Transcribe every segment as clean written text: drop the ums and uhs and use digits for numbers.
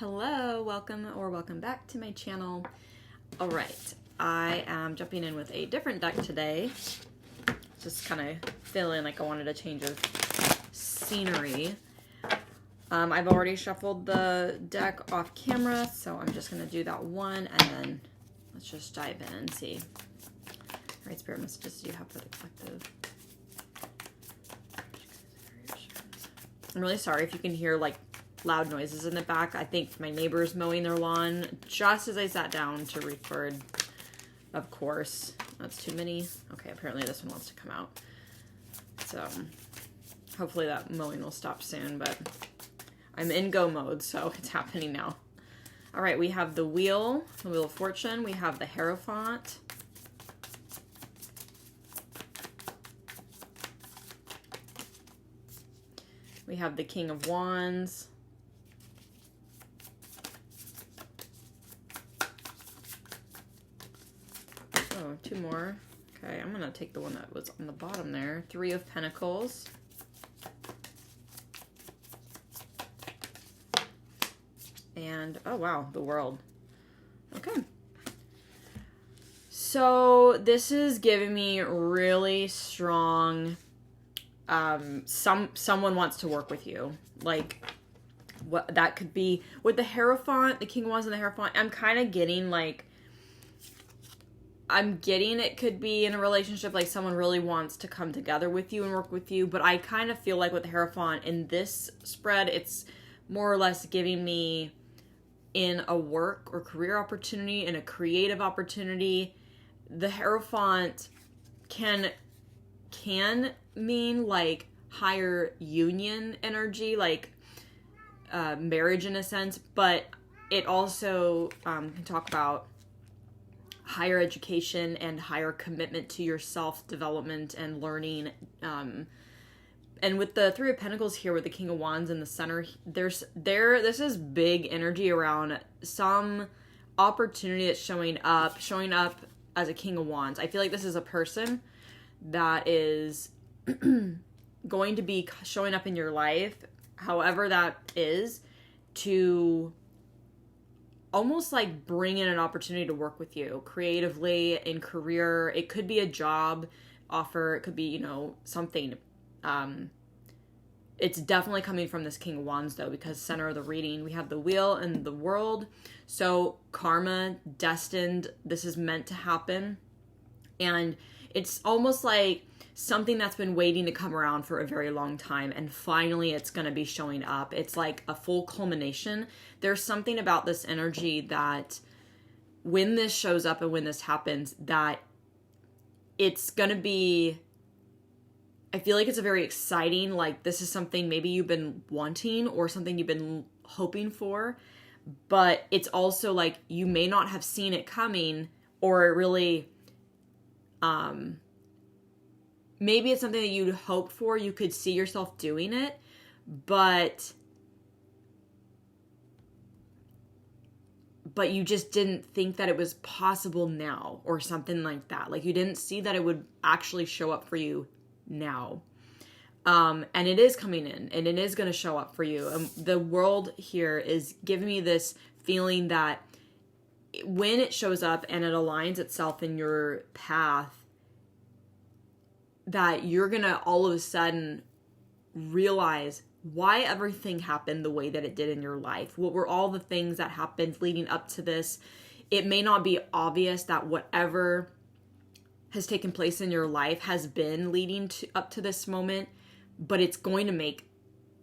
Hello, welcome back to my channel. All right, I am jumping in with a different deck today. Just kind of feeling like I wanted a change of scenery. I've already shuffled the deck off camera, so I'm just gonna do that one, and then let's just dive in and see. All right, spirit messages do you have for the collective? I'm really sorry if you can hear like loud noises in the back. I think my neighbor's mowing their lawn just as I sat down to record. Of course, that's too many. Okay, apparently this one wants to come out. So hopefully that mowing will stop soon, but I'm in go mode, so it's happening now. All right, we have the Wheel of Fortune. We have the Hierophant. We have the King of Wands. Oh, two more. Okay, I'm going to take the one that was on the bottom there. Three of Pentacles. And, oh wow, the World. Okay. So, this is giving me really strong, someone wants to work with you. Like, what that could be. With the Hierophant, the King of Wands and the Hierophant, I'm kind of getting like, it could be in a relationship, like someone really wants to come together with you and work with you, but I kind of feel like with the Hierophant in this spread, it's more or less giving me in a work or career opportunity, in a creative opportunity. The Hierophant can mean like higher union energy, like marriage in a sense, but it also can talk about higher education and higher commitment to your self-development and learning. And with the Three of Pentacles here with the King of Wands in the center, this is big energy around some opportunity that's showing up as a King of Wands. I feel like this is a person that is going to be showing up in your life, however that is, to almost like bring in an opportunity to work with you creatively in career. It could be a job offer. It could be, something. It's definitely coming from this King of Wands though, because center of the reading, we have the Wheel and the World. So karma, destined, this is meant to happen. And it's almost like something that's been waiting to come around for a very long time, and finally it's going to be showing up. It's like a full culmination. There's something about this energy that when this shows up and when this happens, that it's going to be, I feel like it's a very exciting, like this is something maybe you've been wanting or something you've been hoping for, but it's also like you may not have seen it coming, or really, maybe it's something that you'd hoped for, you could see yourself doing it, but you just didn't think that it was possible now, or something like that. Like you didn't see that it would actually show up for you now. And it is coming in, and it is going to show up for you. The World here is giving me this feeling that when it shows up and it aligns itself in your path, that you're going to all of a sudden realize why everything happened the way that it did in your life. What were all the things that happened leading up to this? It may not be obvious that whatever has taken place in your life has been leading up to this moment, but it's going to make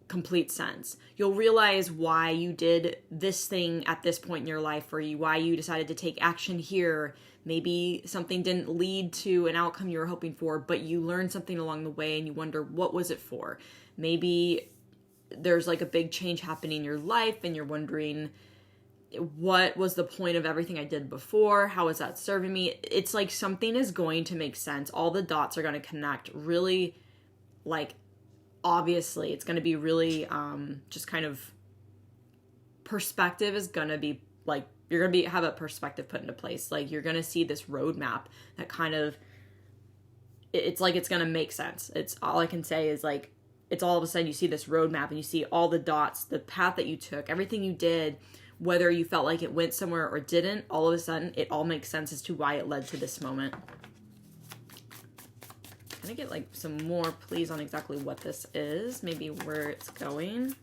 complete sense. You'll realize why you did this thing at this point in your life, or why you decided to take action here. Maybe something didn't lead to an outcome you were hoping for, but you learned something along the way and you wonder, what was it for? Maybe there's like a big change happening in your life and you're wondering, what was the point of everything I did before? How is that serving me? It's like something is going to make sense. All the dots are going to connect really, like, obviously. It's going to be really just kind of, perspective is going to be like, you're going to have a perspective put into place. Like you're going to see this roadmap that kind of, it's like, it's going to make sense. It's all I can say is like, it's all of a sudden you see this roadmap and you see all the dots, the path that you took, everything you did whether you felt like it went somewhere or didn't, all of a sudden it all makes sense as to why it led to this moment. Can I get like some more please on exactly what this is? Maybe where it's going.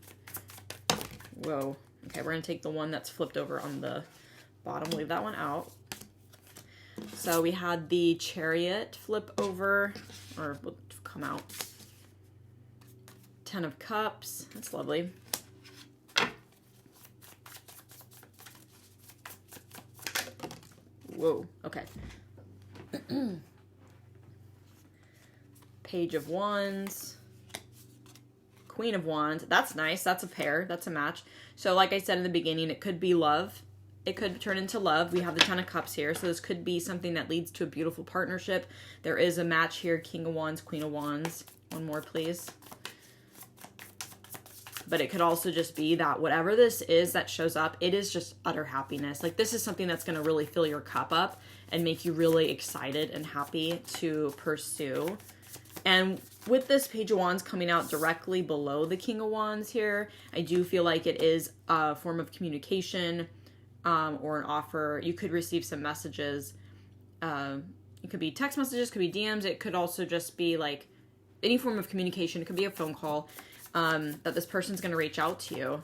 Whoa. Okay, we're going to take the one that's flipped over on the bottom. Leave that one out. So we had the Chariot flip over, or come out. 10 of Cups. That's lovely. Whoa. Okay. Page of Wands. Queen of Wands. That's nice. That's a pair. That's a match. So like I said in the beginning, it could be love. It could turn into love. We have the 10 of Cups here. So this could be something that leads to a beautiful partnership. There is a match here. King of Wands, Queen of Wands. One more, please. But it could also just be that whatever this is that shows up, it is just utter happiness. Like this is something that's going to really fill your cup up and make you really excited and happy to pursue. And with this Page of Wands coming out directly below the King of Wands here, I do feel like it is a form of communication or an offer. You could receive some messages. It could be text messages, could be DMs. It could also just be like any form of communication. It could be a phone call that this person's going to reach out to you.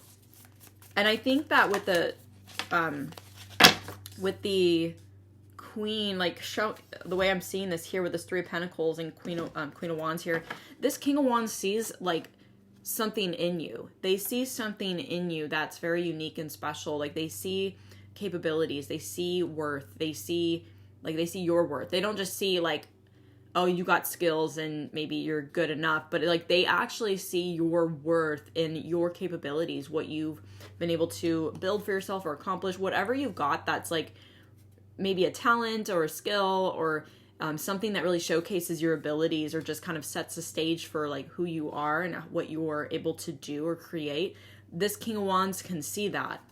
And I think that with the Queen, like the way I'm seeing this here with this 3 of Pentacles and Queen of Wands here, this King of Wands sees like something in you. They see something in you that's very unique and special. Like they see capabilities, they see worth, they see your worth. They don't just see like, oh, you got skills and maybe you're good enough, but like they actually see your worth in your capabilities, what you've been able to build for yourself or accomplish, whatever you've got that's like maybe a talent or a skill or something that really showcases your abilities or just kind of sets the stage for like who you are and what you are able to do or create. This King of Wands can see that.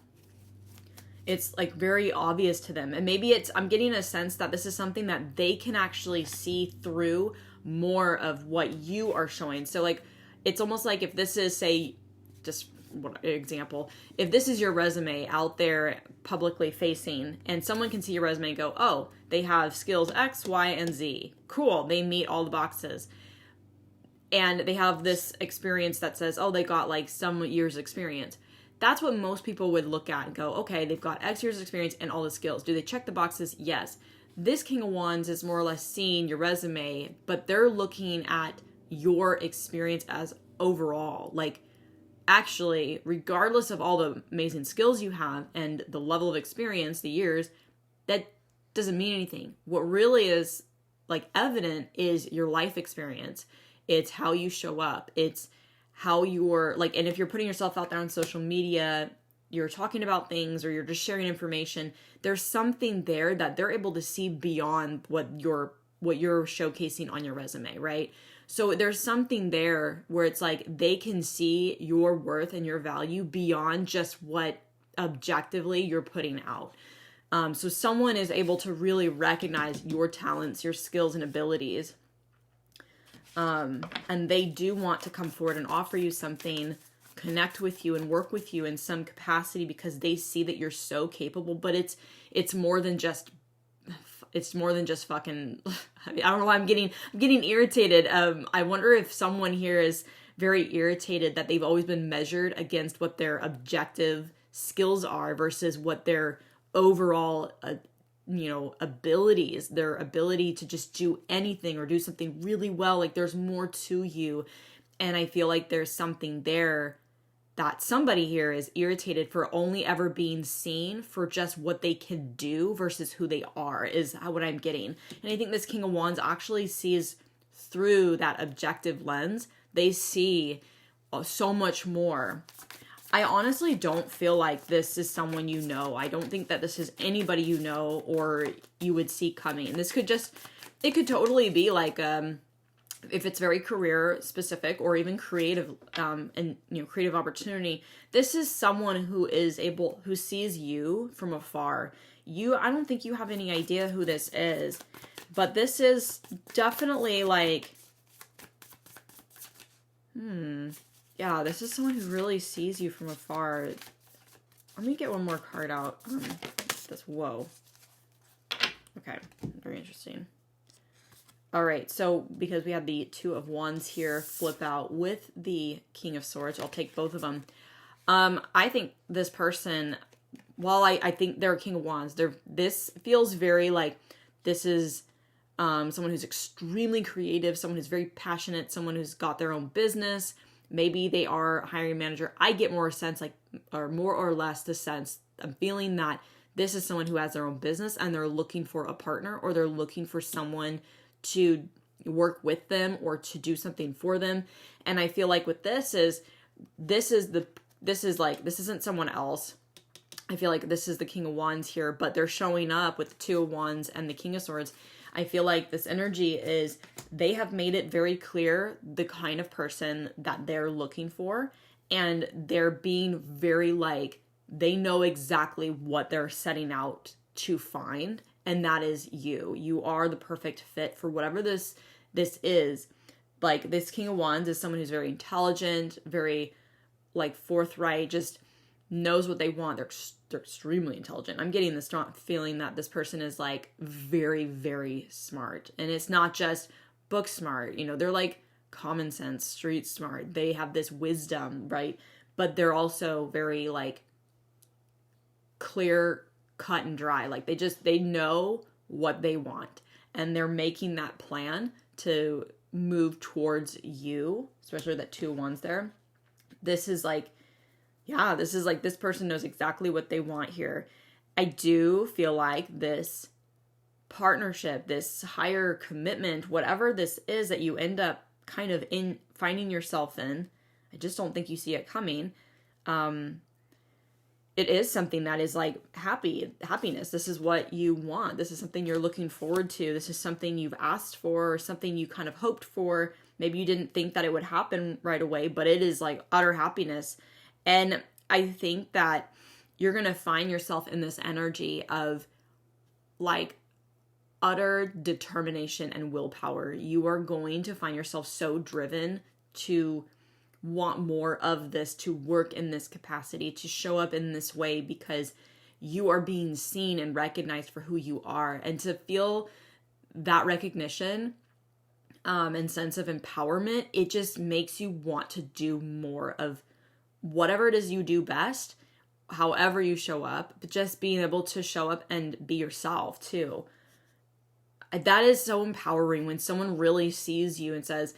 It's like very obvious to them. And maybe I'm getting a sense that this is something that they can actually see through more of what you are showing. So like, it's almost like if this is, say, just what example, if this is your resume out there publicly facing and someone can see your resume and go, oh, they have skills X, Y, and Z. Cool. They meet all the boxes. And they have this experience that says, oh, they got like some years experience. That's what most people would look at and go, okay, they've got X years of experience and all the skills. Do they check the boxes? Yes. This King of Wands is more or less seeing your resume, but they're looking at your experience as overall. Like, actually, regardless of all the amazing skills you have and the level of experience, the years, that doesn't mean anything. What really is like evident is your life experience. It's how you show up. It's how you're like, and if you're putting yourself out there on social media, you're talking about things or you're just sharing information, there's something there that they're able to see beyond what you're showcasing on your resume, right? So there's something there where it's like they can see your worth and your value beyond just what objectively you're putting out. So someone is able to really recognize your talents, your skills and abilities. And they do want to come forward and offer you something, connect with you and work with you in some capacity because they see that you're so capable, but it's more than just fucking, I don't know why I'm getting irritated. I wonder if someone here is very irritated that they've always been measured against what their objective skills are versus what their overall, abilities, their ability to just do anything or do something really well. Like there's more to you. And I feel like there's something there that somebody here is irritated for only ever being seen for just what they can do versus who they are is what I'm getting. And I think this King of Wands actually sees through that objective lens. They see so much more. I honestly don't feel like this is someone you know. I don't think that this is anybody you know or you would see coming. This could it could totally be like, if it's very career specific or even creative, creative opportunity, this is someone who sees you from afar. I don't think you have any idea who this is, but this is definitely like, yeah, this is someone who really sees you from afar. Let me get one more card out. This, whoa. Okay, very interesting. All right, so because we have the Two of Wands here flip out with the King of Swords, I'll take both of them. I think this person, while I think they're a King of Wands, this feels very like this is someone who's extremely creative, someone who's very passionate, someone who's got their own business. Maybe they are a hiring manager. I get more sense, like, or more or less the sense, I'm feeling that this is someone who has their own business and they're looking for a partner, or they're looking for someone to work with them or to do something for them. And I feel like with this isn't someone else. I feel like this is the King of Wands here, but they're showing up with the Two of Wands and the King of Swords. I feel like this energy is they have made it very clear the kind of person that they're looking for, and they're being very like, they know exactly what they're setting out to find, and that is you. You are the perfect fit for whatever this is. Like, this King of Wands is someone who's very intelligent, very like forthright, just knows what they want. They're extremely intelligent. I'm getting the strong feeling that this person is like very, very smart. And it's not just book smart, they're like common sense, street smart. They have this wisdom, right? But they're also very like clear, cut and dry. Like they know what they want, and they're making that plan to move towards you, especially that Two of Wands there. This is like this person knows exactly what they want here. I do feel like this partnership, this higher commitment, whatever this is that you end up kind of in finding yourself in, I just don't think you see it coming. It is something that is like happiness. This is what you want. This is something you're looking forward to. This is something you've asked for, or something you kind of hoped for. Maybe you didn't think that it would happen right away, but it is like utter happiness. And I think that you're going to find yourself in this energy of like utter determination and willpower. You are going to find yourself so driven to want more of this, to work in this capacity, to show up in this way, because you are being seen and recognized for who you are. And to feel that recognition and sense of empowerment, it just makes you want to do more of whatever it is you do best, however you show up, but just being able to show up and be yourself too. That is so empowering when someone really sees you and says,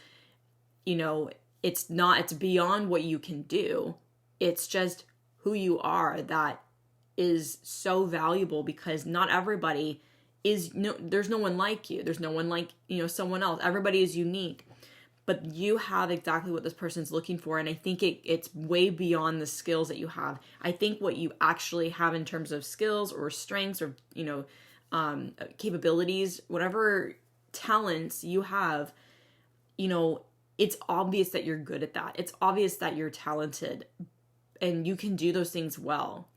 it's beyond what you can do. It's just who you are that is so valuable, because not everybody there's no one like you. There's no one like, someone else. Everybody is unique. But you have exactly what this person's looking for. And I think it's way beyond the skills that you have. I think what you actually have in terms of skills or strengths or, capabilities, whatever talents you have, it's obvious that you're good at that. It's obvious that you're talented and you can do those things well.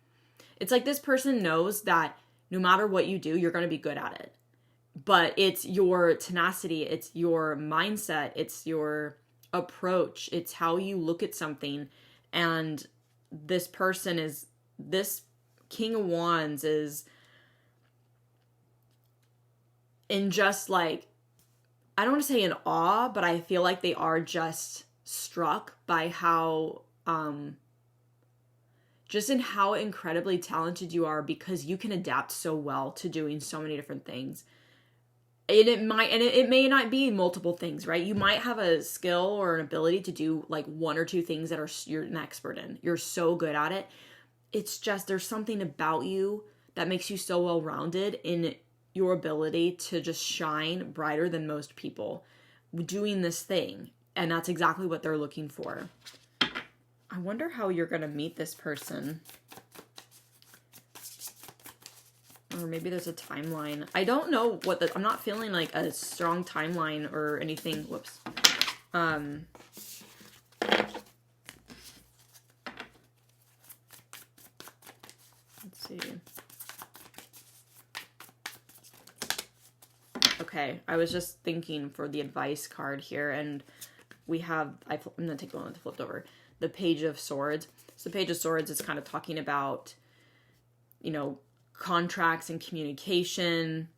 It's like this person knows that no matter what you do, you're going to be good at it. But it's your tenacity, it's your mindset, it's your approach, it's how you look at something. And this King of Wands is in just like, I don't want to say in awe, but I feel like they are just struck by how, just in how incredibly talented you are, because you can adapt so well to doing so many different things. And it may not be multiple things, right? You might have a skill or an ability to do like one or two things that you're an expert in. You're so good at it. It's just, there's something about you that makes you so well-rounded in your ability to just shine brighter than most people doing this thing. And that's exactly what they're looking for. I wonder how you're going to meet this person. Or maybe there's a timeline. I don't know I'm not feeling like a strong timeline or anything. Whoops. Let's see. Okay, I was just thinking for the advice card here, and we have, I'm going to take the one that's flipped over, the Page of Swords. So the Page of Swords is kind of talking about, contracts and communication.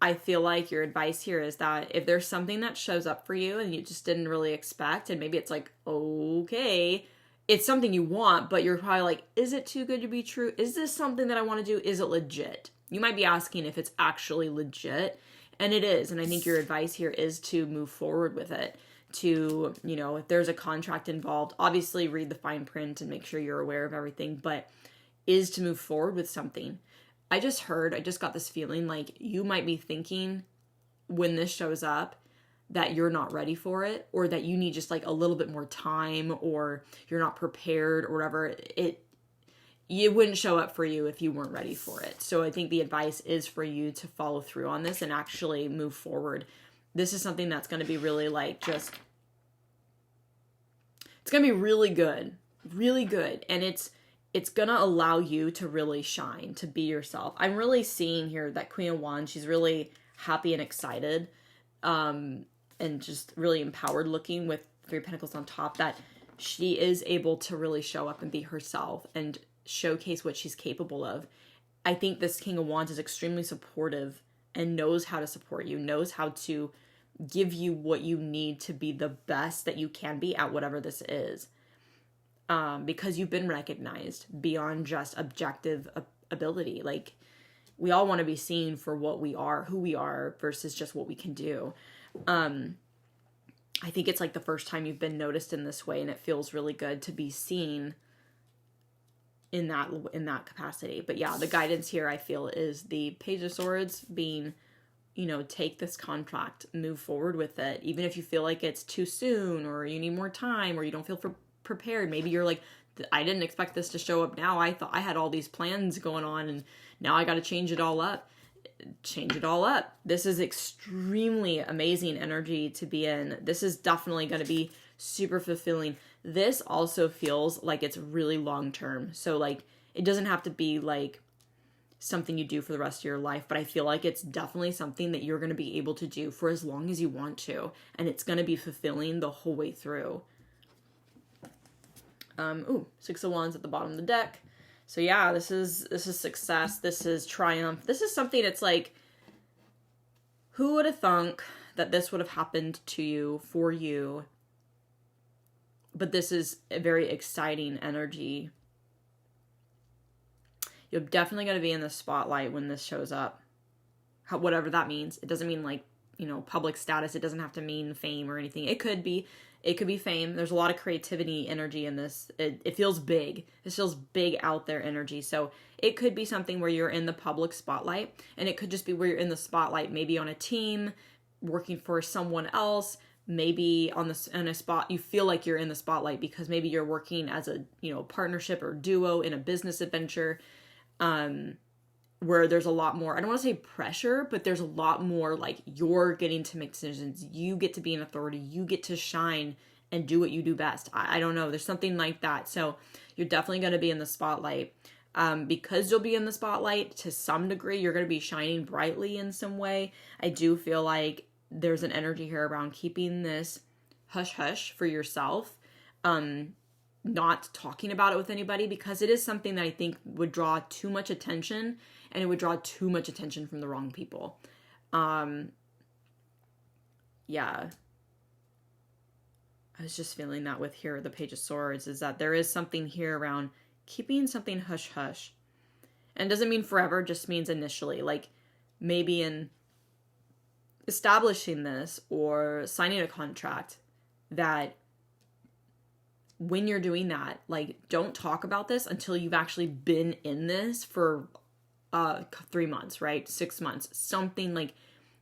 I feel like your advice here is that if there's something that shows up for you and you just didn't really expect, and maybe it's like, okay, it's something you want, but you're probably like, is it too good to be true? Is this something that I want to do? Is it legit? You might be asking if it's actually legit, and it is. And I think your advice here is to move forward with it. To, if there's a contract involved, obviously read the fine print and make sure you're aware of everything, but is to move forward with something. I just got this feeling like you might be thinking when this shows up that you're not ready for it, or that you need just like a little bit more time, or you're not prepared, or whatever. It wouldn't show up for you if you weren't ready for it. So I think the advice is for you to follow through on this and actually move forward. This is something that's going to be really it's going to be really good, and it's going to allow you to really shine, to be yourself. I'm really seeing here that Queen of Wands, she's really happy and excited, and just really empowered looking with Three of Pentacles on top, that she is able to really show up and be herself and showcase what she's capable of. I think this King of Wands is extremely supportive and knows how to support you, knows how to give you what you need to be the best that you can be at whatever this is. Because you've been recognized beyond just objective ability. Like, we all want to be seen for what we are, who we are, versus just what we can do. I think it's like the first time you've been noticed in this way, and it feels really good to be seen in that capacity. But yeah, the guidance here, I feel, is the Page of Swords being, take this contract, move forward with it, even if you feel like it's too soon, or you need more time, or you don't feel prepared. Maybe you're like, I didn't expect this to show up now. I thought I had all these plans going on, and now I got to change it all up. This is extremely amazing energy to be in. This is definitely going to be super fulfilling. This also feels like it's really long term. So like, it doesn't have to be like something you do for the rest of your life, but I feel like it's definitely something that you're going to be able to do for as long as you want to, and it's going to be fulfilling the whole way through. Six of Wands at the bottom of the deck. So yeah, this is success. This is triumph. This is something that's like, who would have thunk that this would have happened to you, for you? But this is a very exciting energy. You're definitely going to be in the spotlight when this shows up. Whatever that means. It doesn't mean like, public status. It doesn't have to mean fame or anything. It could be fame. There's a lot of creativity energy in this. It feels big. This feels big out there energy. So it could be something where you're in the public spotlight, and it could just be where you're in the spotlight, maybe on a team, working for someone else, maybe in a spot, you feel like you're in the spotlight because maybe you're working as a, partnership or duo in a business adventure, where there's a lot more, I don't want to say pressure, but there's a lot more like you're getting to make decisions. You get to be an authority. You get to shine and do what you do best. I don't know. There's something like that. So you're definitely going to be in the spotlight. Because you'll be in the spotlight to some degree, you're going to be shining brightly in some way. I do feel like there's an energy here around keeping this hush hush for yourself. Not talking about it with anybody, because it is something that I think would draw too much attention, and it would draw too much attention from the wrong people. Yeah. I was just feeling that with here, the Page of Swords, is that there is something here around keeping something hush hush. And it doesn't mean forever, just means initially. Like maybe in establishing this or signing a contract, that when you're doing that, like, don't talk about this until you've actually been in this for 3 months, right? 6 months, something. Like,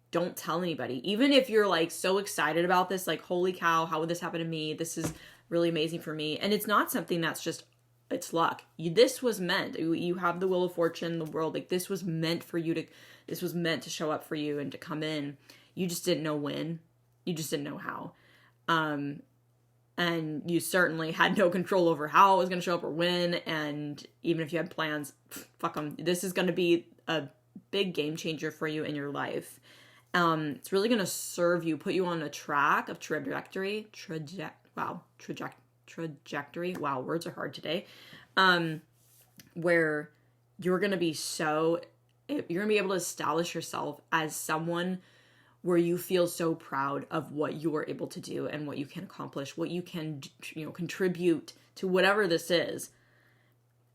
don't tell anybody. Even if you're like so excited about this, like, holy cow, how would this happen to me? This is really amazing for me. And it's not something that's just, it's luck. This was meant. You have the wheel of fortune, the world. Like, this was meant for you to, this was meant to show up for you and to come in. You just didn't know when. You just didn't know how. And you certainly had no control over how it was going to show up or when. And even if you had plans, fuck them. This is going to be a big game changer for you in your life. It's really going to serve you, put you on a track of trajectory. Trajectory. Wow, words are hard today. Where you're going to be able to establish yourself as someone where you feel so proud of what you are able to do and what you can accomplish, what you can, contribute to whatever this is.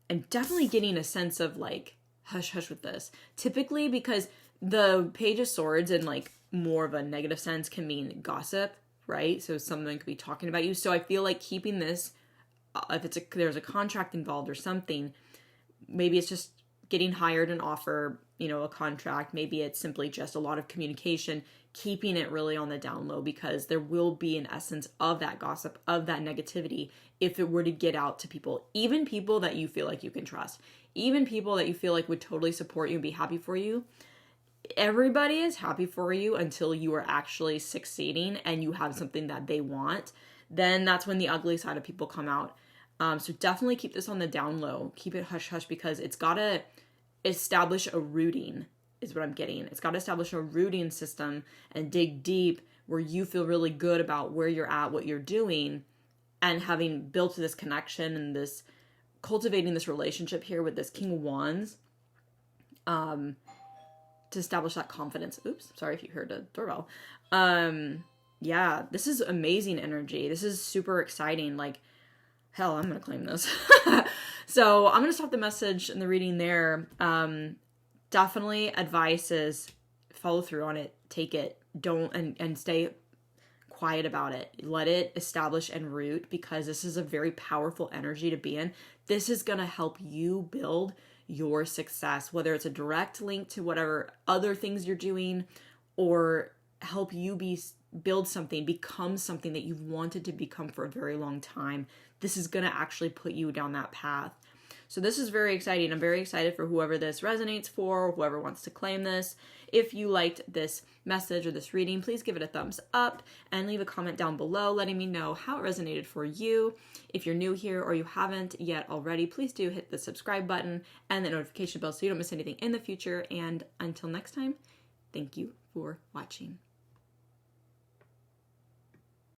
And definitely getting a sense of like, hush hush with this. Typically, because the Page of Swords in like more of a negative sense can mean gossip, right? So someone could be talking about you. So I feel like keeping this, if there's a contract involved or something, maybe it's just getting hired and offer, a contract. Maybe it's simply just a lot of communication, keeping it really on the down low, because there will be an essence of that gossip, of that negativity, if it were to get out to people, even people that you feel like you can trust, even people that you feel like would totally support you and be happy for you. Everybody is happy for you until you are actually succeeding and you have something that they want. Then that's when the ugly side of people come out. So definitely keep this on the down low. Keep it hush hush, because it's got to establish a rooting, is what I'm getting. It's got to establish a rooting system and dig deep where you feel really good about where you're at, what you're doing, and having built this connection and this cultivating this relationship here with this King of Wands, to establish that confidence. Oops, sorry if you heard a doorbell. Yeah, this is amazing energy. This is super exciting. Like, hell, I'm gonna claim this. So I'm gonna stop the message and the reading there. Definitely advice is follow through on it, take it, don't, and stay quiet about it. Let it establish and root, because this is a very powerful energy to be in. This is gonna help you build your success, whether it's a direct link to whatever other things you're doing, or help you build something, become something that you've wanted to become for a very long time. This is going to actually put you down that path. So this is very exciting. I'm very excited for whoever this resonates for, or whoever wants to claim this. If you liked this message or this reading, please give it a thumbs up and leave a comment down below letting me know how it resonated for you. If you're new here or you haven't yet already, please do hit the subscribe button and the notification bell so you don't miss anything in the future. And until next time, thank you for watching.